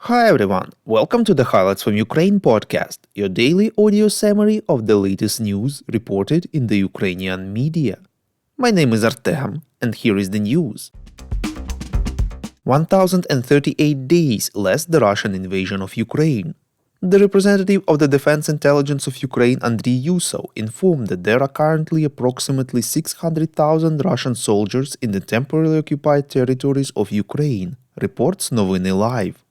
Hi everyone, welcome to the Highlights from Ukraine podcast, your daily audio summary of the latest news reported in the Ukrainian media. My name is Artem, and here is the news. 1038 days less the Russian invasion of Ukraine. The representative of the Defense Intelligence of Ukraine, Andriy Yusov, informed that there are currently approximately 600,000 Russian soldiers in the temporarily occupied territories of Ukraine, reports Noviny Live.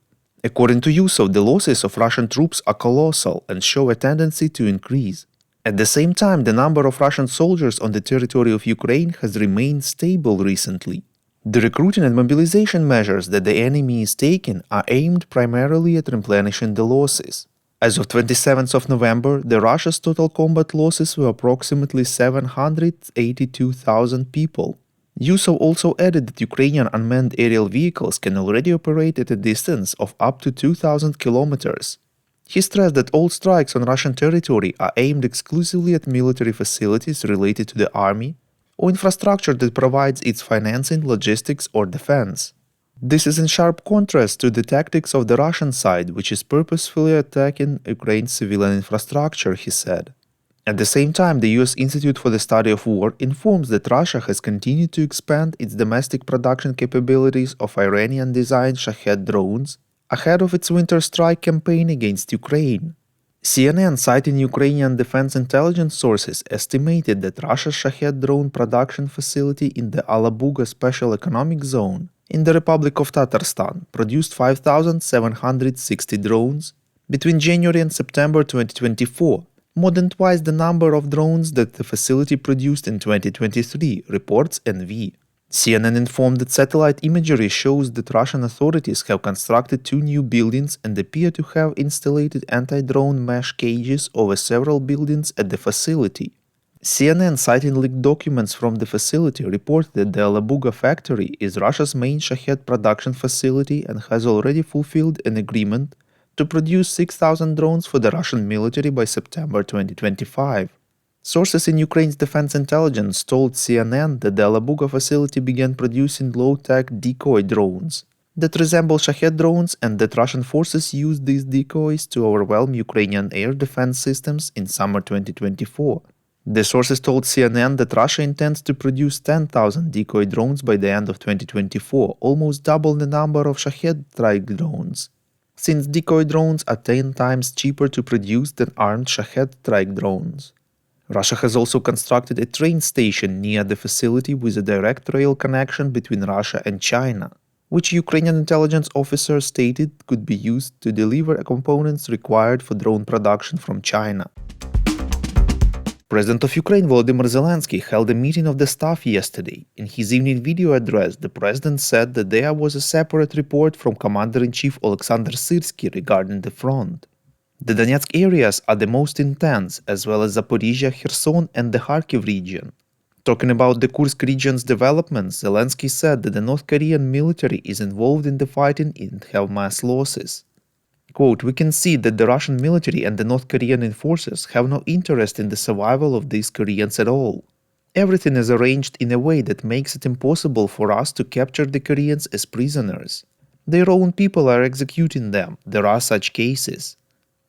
According to Yusov, the losses of Russian troops are colossal and show a tendency to increase. At the same time, the number of Russian soldiers on the territory of Ukraine has remained stable recently. The recruiting and mobilization measures that the enemy is taking are aimed primarily at replenishing the losses. As of 27th of November, the Russia's total combat losses were approximately 782,000 people. Yusov also added that Ukrainian unmanned aerial vehicles can already operate at a distance of up to 2,000 kilometers. He stressed that all strikes on Russian territory are aimed exclusively at military facilities related to the army or infrastructure that provides its financing, logistics, or defense. This is in sharp contrast to the tactics of the Russian side, which is purposefully attacking Ukraine's civilian infrastructure, he said. At the same time, the US Institute for the Study of War informs that Russia has continued to expand its domestic production capabilities of Iranian-designed Shahed drones ahead of its winter strike campaign against Ukraine. CNN, citing Ukrainian defense intelligence sources, estimated that Russia's Shahed drone production facility in the Alabuga Special Economic Zone in the Republic of Tatarstan produced 5,760 drones between January and September 2024, more than twice the number of drones that the facility produced in 2023, reports NV. CNN informed that satellite imagery shows that Russian authorities have constructed 2 new buildings and appear to have installed anti-drone mesh cages over several buildings at the facility. CNN, citing leaked documents from the facility, reported that the Alabuga factory is Russia's main Shahed production facility and has already fulfilled an agreement to produce 6,000 drones for the Russian military by September 2025. Sources in Ukraine's defense intelligence told CNN that the Alabuga facility began producing low-tech decoy drones that resemble Shahed drones and that Russian forces used these decoys to overwhelm Ukrainian air defense systems in summer 2024. The sources told CNN that Russia intends to produce 10,000 decoy drones by the end of 2024, almost double the number of Shahed strike drones, since decoy drones are 10 times cheaper to produce than armed Shahed strike drones. Russia has also constructed a train station near the facility with a direct rail connection between Russia and China, which Ukrainian intelligence officers stated could be used to deliver components required for drone production from China. President of Ukraine Volodymyr Zelensky held a meeting of the staff yesterday. In his evening video address, the president said that there was a separate report from Commander-in-Chief Alexander Syrsky regarding the front. The Donetsk areas are the most intense, as well as Zaporizhia, Kherson, and the Kharkiv region. Talking about the Kursk region's developments, Zelensky said that the North Korean military is involved in the fighting and have mass losses. Quote, "We can see that the Russian military and the North Korean enforcers have no interest in the survival of these Koreans at all. Everything is arranged in a way that makes it impossible for us to capture the Koreans as prisoners. Their own people are executing them, there are such cases.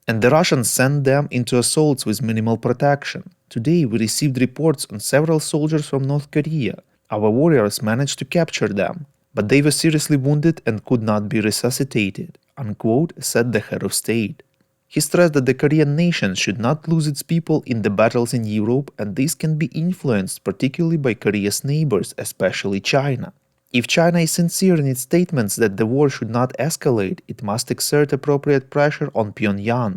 And the Russians send them into assaults with minimal protection. Today we received reports on several soldiers from North Korea. Our warriors managed to capture them, but they were seriously wounded and could not be resuscitated," unquote, said the head of state. He stressed that the Korean nation should not lose its people in the battles in Europe, and this can be influenced particularly by Korea's neighbors, especially China. If China is sincere in its statements that the war should not escalate, it must exert appropriate pressure on Pyongyang.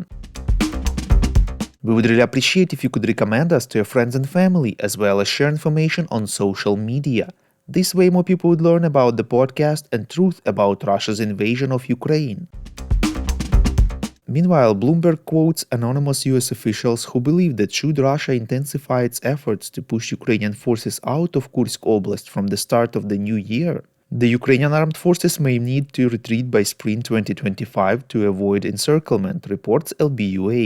We would really appreciate if you could recommend us to your friends and family, as well as share information on social media. This way more people would learn about the podcast and truth about Russia's invasion of Ukraine. Meanwhile, Bloomberg quotes anonymous US officials who believe that should Russia intensify its efforts to push Ukrainian forces out of Kursk Oblast from the start of the new year, the Ukrainian armed forces may need to retreat by spring 2025 to avoid encirclement, reports LBUA.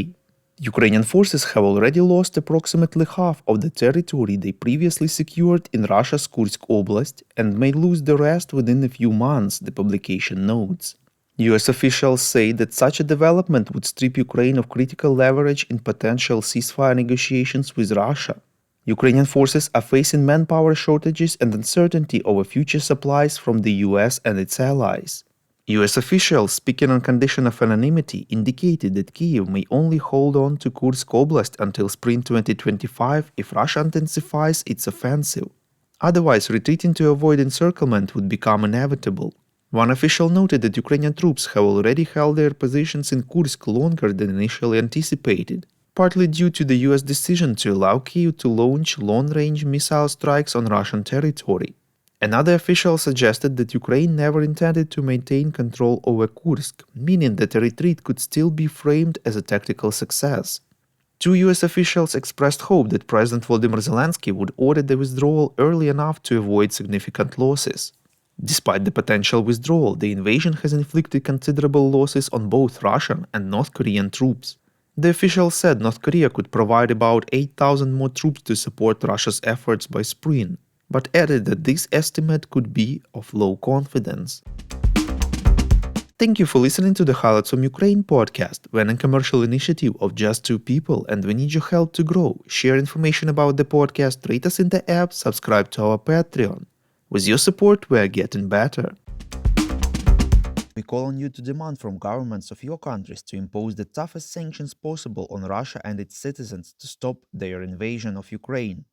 Ukrainian forces have already lost approximately half of the territory they previously secured in Russia's Kursk Oblast and may lose the rest within a few months, the publication notes. US officials say that such a development would strip Ukraine of critical leverage in potential ceasefire negotiations with Russia. Ukrainian forces are facing manpower shortages and uncertainty over future supplies from the US and its allies. US officials, speaking on condition of anonymity, indicated that Kyiv may only hold on to Kursk Oblast until spring 2025 if Russia intensifies its offensive. Otherwise, retreating to avoid encirclement would become inevitable. One official noted that Ukrainian troops have already held their positions in Kursk longer than initially anticipated, partly due to the US decision to allow Kyiv to launch long-range missile strikes on Russian territory. Another official suggested that Ukraine never intended to maintain control over Kursk, meaning that a retreat could still be framed as a tactical success. Two US officials expressed hope that President Volodymyr Zelensky would order the withdrawal early enough to avoid significant losses. Despite the potential withdrawal, the invasion has inflicted considerable losses on both Russian and North Korean troops. The official said North Korea could provide about 8,000 more troops to support Russia's efforts by spring, but added that this estimate could be of low confidence. Thank you for listening to the Highlights from Ukraine podcast, a non-commercial initiative of just two people, and we need your help to grow. Share information about the podcast, rate us in the app, subscribe to our Patreon. With your support, we are getting better. We call on you to demand from governments of your countries to impose the toughest sanctions possible on Russia and its citizens to stop their invasion of Ukraine.